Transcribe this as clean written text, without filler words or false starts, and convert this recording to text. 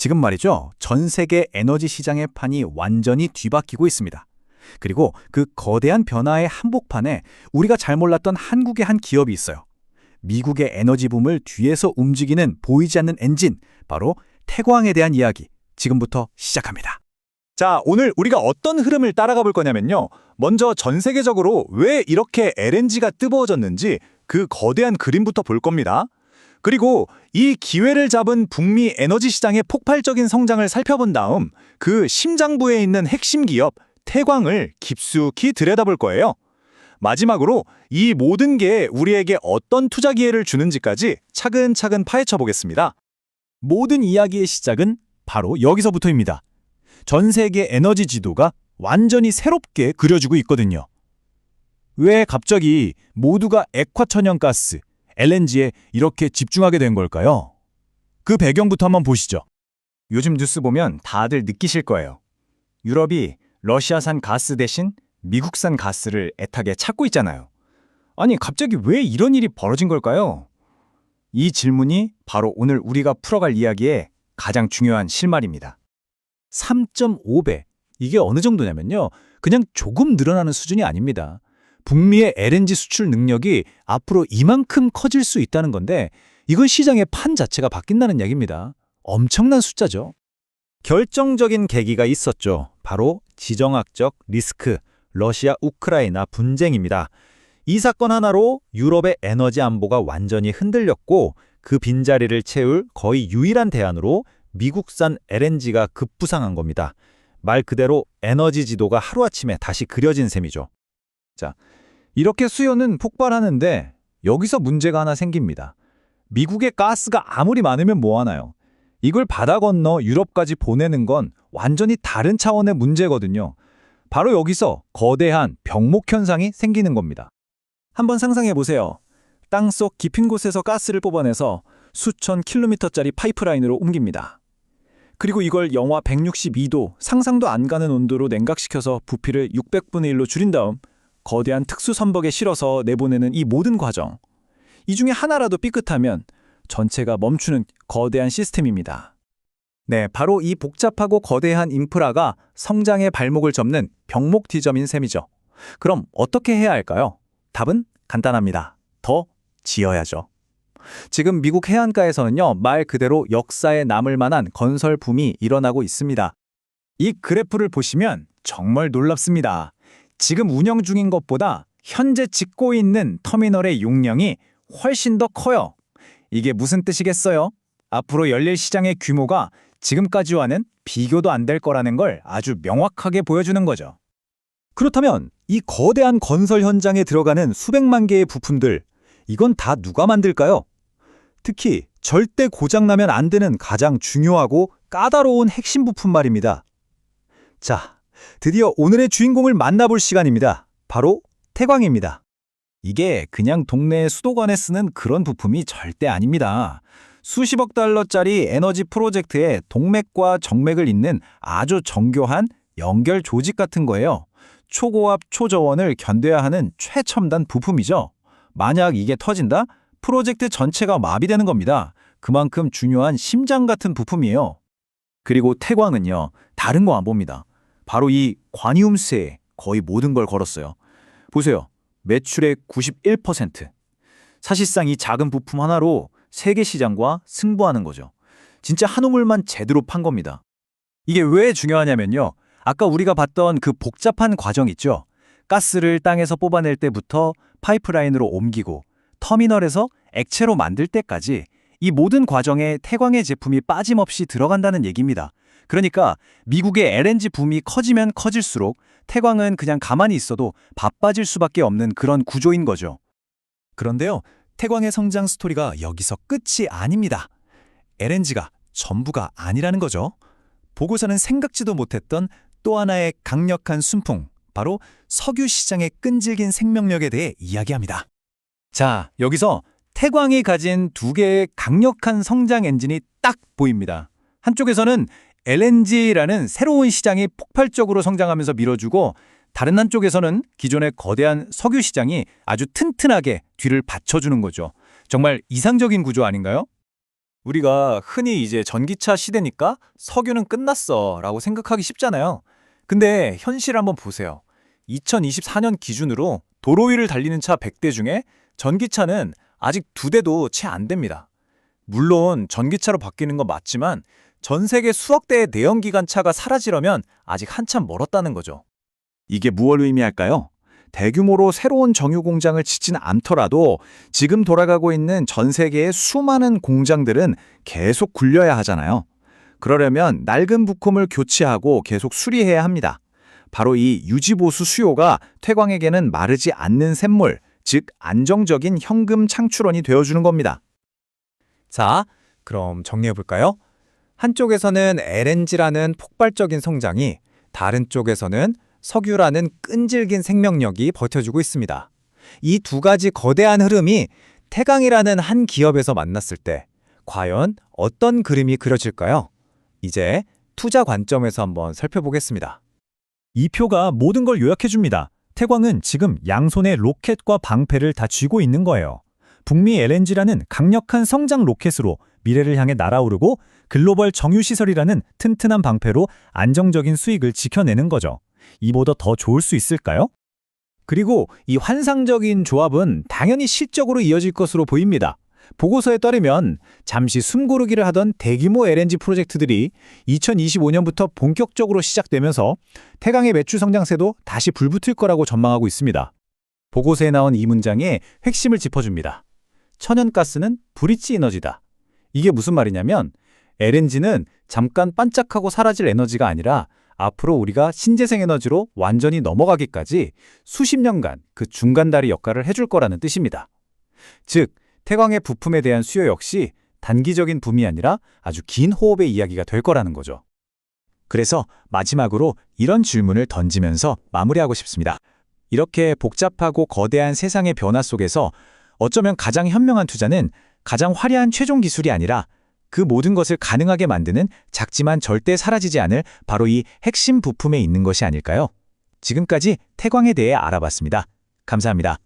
지금 말이죠. 전 세계 에너지 시장의 판이 완전히 뒤바뀌고 있습니다. 그리고 그 거대한 변화의 한복판에 우리가 잘 몰랐던 한국의 한 기업이 있어요. 미국의 에너지 붐을 뒤에서 움직이는 보이지 않는 엔진, 바로 태광에 대한 이야기, 지금부터 시작합니다. 자, 오늘 우리가 어떤 흐름을 따라가 볼 거냐면요. 먼저 전 세계적으로 왜 이렇게 LNG가 뜨거워졌는지 그 거대한 그림부터 볼 겁니다. 그리고 이 기회를 잡은 북미 에너지 시장의 폭발적인 성장을 살펴본 다음 그 심장부에 있는 핵심 기업 태광을 깊숙이 들여다볼 거예요. 마지막으로 이 모든 게 우리에게 어떤 투자 기회를 주는지까지 차근차근 파헤쳐 보겠습니다. 모든 이야기의 시작은 바로 여기서부터입니다. 전 세계 에너지 지도가 완전히 새롭게 그려지고 있거든요. 왜 갑자기 모두가 액화천연가스, LNG에 이렇게 집중하게 된 걸까요? 그 배경부터 한번 보시죠. 요즘 뉴스 보면 다들 느끼실 거예요. 유럽이 러시아산 가스 대신 미국산 가스를 애타게 찾고 있잖아요. 아니, 갑자기 왜 이런 일이 벌어진 걸까요? 이 질문이 바로 오늘 우리가 풀어갈 이야기의 가장 중요한 실마리입니다. 3.5배. 이게 어느 정도냐면요. 그냥 조금 늘어나는 수준이 아닙니다. 북미의 LNG 수출 능력이 앞으로 이만큼 커질 수 있다는 건데 이건 시장의 판 자체가 바뀐다는 얘기입니다. 엄청난 숫자죠. 결정적인 계기가 있었죠. 바로 지정학적 리스크, 러시아 우크라이나 분쟁입니다. 이 사건 하나로 유럽의 에너지 안보가 완전히 흔들렸고 그 빈자리를 채울 거의 유일한 대안으로 미국산 LNG가 급부상한 겁니다. 말 그대로 에너지 지도가 하루아침에 다시 그려진 셈이죠. 자, 이렇게 수요는 폭발하는데 여기서 문제가 하나 생깁니다. 미국의 가스가 아무리 많으면 뭐하나요? 이걸 바다 건너 유럽까지 보내는 건 완전히 다른 차원의 문제거든요. 바로 여기서 거대한 병목 현상이 생기는 겁니다. 한번 상상해 보세요. 땅속 깊은 곳에서 가스를 뽑아내서 수천 킬로미터짜리 파이프라인으로 옮깁니다. 그리고 이걸 영하 162도, 상상도 안 가는 온도로 냉각시켜서 부피를 600분의 1로 줄인 다음 거대한 특수 선박에 실어서 내보내는 이 모든 과정. 이 중에 하나라도 삐끗하면 전체가 멈추는 거대한 시스템입니다. 네, 바로 이 복잡하고 거대한 인프라가 성장의 발목을 접는 병목티점인 셈이죠. 그럼 어떻게 해야 할까요? 답은 간단합니다. 더 지어야죠. 지금 미국 해안가에서는요, 말 그대로 역사에 남을 만한 건설 붐이 일어나고 있습니다. 이 그래프를 보시면 정말 놀랍습니다. 지금 운영 중인 것보다 현재 짓고 있는 터미널의 용량이 훨씬 더 커요. 이게 무슨 뜻이겠어요? 앞으로 열릴 시장의 규모가 지금까지와는 비교도 안 될 거라는 걸 아주 명확하게 보여주는 거죠. 그렇다면 이 거대한 건설 현장에 들어가는 수백만 개의 부품들, 이건 다 누가 만들까요? 특히 절대 고장나면 안 되는 가장 중요하고 까다로운 핵심 부품 말입니다. 자, 드디어 오늘의 주인공을 만나볼 시간입니다. 바로 태광입니다. 이게 그냥 동네 수도관에 쓰는 그런 부품이 절대 아닙니다. 수십억 달러짜리 에너지 프로젝트에 동맥과 정맥을 잇는 아주 정교한 연결 조직 같은 거예요. 초고압, 초저원을 견뎌야 하는 최첨단 부품이죠. 만약 이게 터진다? 프로젝트 전체가 마비되는 겁니다. 그만큼 중요한 심장 같은 부품이에요. 그리고 태광은요, 다른 거 안 봅니다. 바로 이 관이움세에 거의 모든 걸 걸었어요. 보세요. 매출의 91%. 사실상 이 작은 부품 하나로 세계 시장과 승부하는 거죠. 진짜 한 우물만 제대로 판 겁니다. 이게 왜 중요하냐면요. 아까 우리가 봤던 그 복잡한 과정 있죠. 가스를 땅에서 뽑아낼 때부터 파이프라인으로 옮기고 터미널에서 액체로 만들 때까지 이 모든 과정에 태광의 제품이 빠짐없이 들어간다는 얘기입니다. 그러니까 미국의 LNG 붐이 커지면 커질수록 태광은 그냥 가만히 있어도 바빠질 수밖에 없는 그런 구조인 거죠. 그런데요, 태광의 성장 스토리가 여기서 끝이 아닙니다. LNG가 전부가 아니라는 거죠. 보고서는 생각지도 못했던 또 하나의 강력한 순풍, 바로 석유 시장의 끈질긴 생명력에 대해 이야기합니다. 자, 여기서 태광이 가진 두 개의 강력한 성장 엔진이 딱 보입니다. 한쪽에서는 LNG라는 새로운 시장이 폭발적으로 성장하면서 밀어주고 다른 한쪽에서는 기존의 거대한 석유 시장이 아주 튼튼하게 뒤를 받쳐주는 거죠. 정말 이상적인 구조 아닌가요? 우리가 흔히 이제 전기차 시대니까 석유는 끝났어 라고 생각하기 쉽잖아요. 근데 현실 한번 보세요. 2024년 기준으로 도로 위를 달리는 차 100대 중에 전기차는 아직 2대도 채 안 됩니다. 물론 전기차로 바뀌는 건 맞지만 전 세계 수억 대의 내연기관차가 사라지려면 아직 한참 멀었다는 거죠. 이게 무엇을 의미할까요? 대규모로 새로운 정유 공장을 짓진 않더라도 지금 돌아가고 있는 전 세계의 수많은 공장들은 계속 굴려야 하잖아요. 그러려면 낡은 부품을 교체하고 계속 수리해야 합니다. 바로 이 유지보수 수요가 태광에게는 마르지 않는 샘물, 즉 안정적인 현금 창출원이 되어주는 겁니다. 자, 그럼 정리해볼까요? 한쪽에서는 LNG라는 폭발적인 성장이, 다른 쪽에서는 석유라는 끈질긴 생명력이 버텨주고 있습니다. 이 두 가지 거대한 흐름이 태광이라는 한 기업에서 만났을 때 과연 어떤 그림이 그려질까요? 이제 투자 관점에서 한번 살펴보겠습니다. 이 표가 모든 걸 요약해줍니다. 태광은 지금 양손에 로켓과 방패를 다 쥐고 있는 거예요. 북미 LNG라는 강력한 성장 로켓으로 미래를 향해 날아오르고 글로벌 정유시설이라는 튼튼한 방패로 안정적인 수익을 지켜내는 거죠. 이보다 더 좋을 수 있을까요? 그리고 이 환상적인 조합은 당연히 실적으로 이어질 것으로 보입니다. 보고서에 따르면 잠시 숨고르기를 하던 대규모 LNG 프로젝트들이 2025년부터 본격적으로 시작되면서 태광의 매출 성장세도 다시 불붙을 거라고 전망하고 있습니다. 보고서에 나온 이 문장의 핵심을 짚어줍니다. 천연가스는 브릿지 에너지다. 이게 무슨 말이냐면 LNG는 잠깐 반짝하고 사라질 에너지가 아니라 앞으로 우리가 신재생 에너지로 완전히 넘어가기까지 수십 년간 그 중간다리 역할을 해줄 거라는 뜻입니다. 즉, 태광의 부품에 대한 수요 역시 단기적인 붐이 아니라 아주 긴 호흡의 이야기가 될 거라는 거죠. 그래서 마지막으로 이런 질문을 던지면서 마무리하고 싶습니다. 이렇게 복잡하고 거대한 세상의 변화 속에서 어쩌면 가장 현명한 투자는 가장 화려한 최종 기술이 아니라 그 모든 것을 가능하게 만드는 작지만 절대 사라지지 않을 바로 이 핵심 부품에 있는 것이 아닐까요? 지금까지 태광에 대해 알아봤습니다. 감사합니다.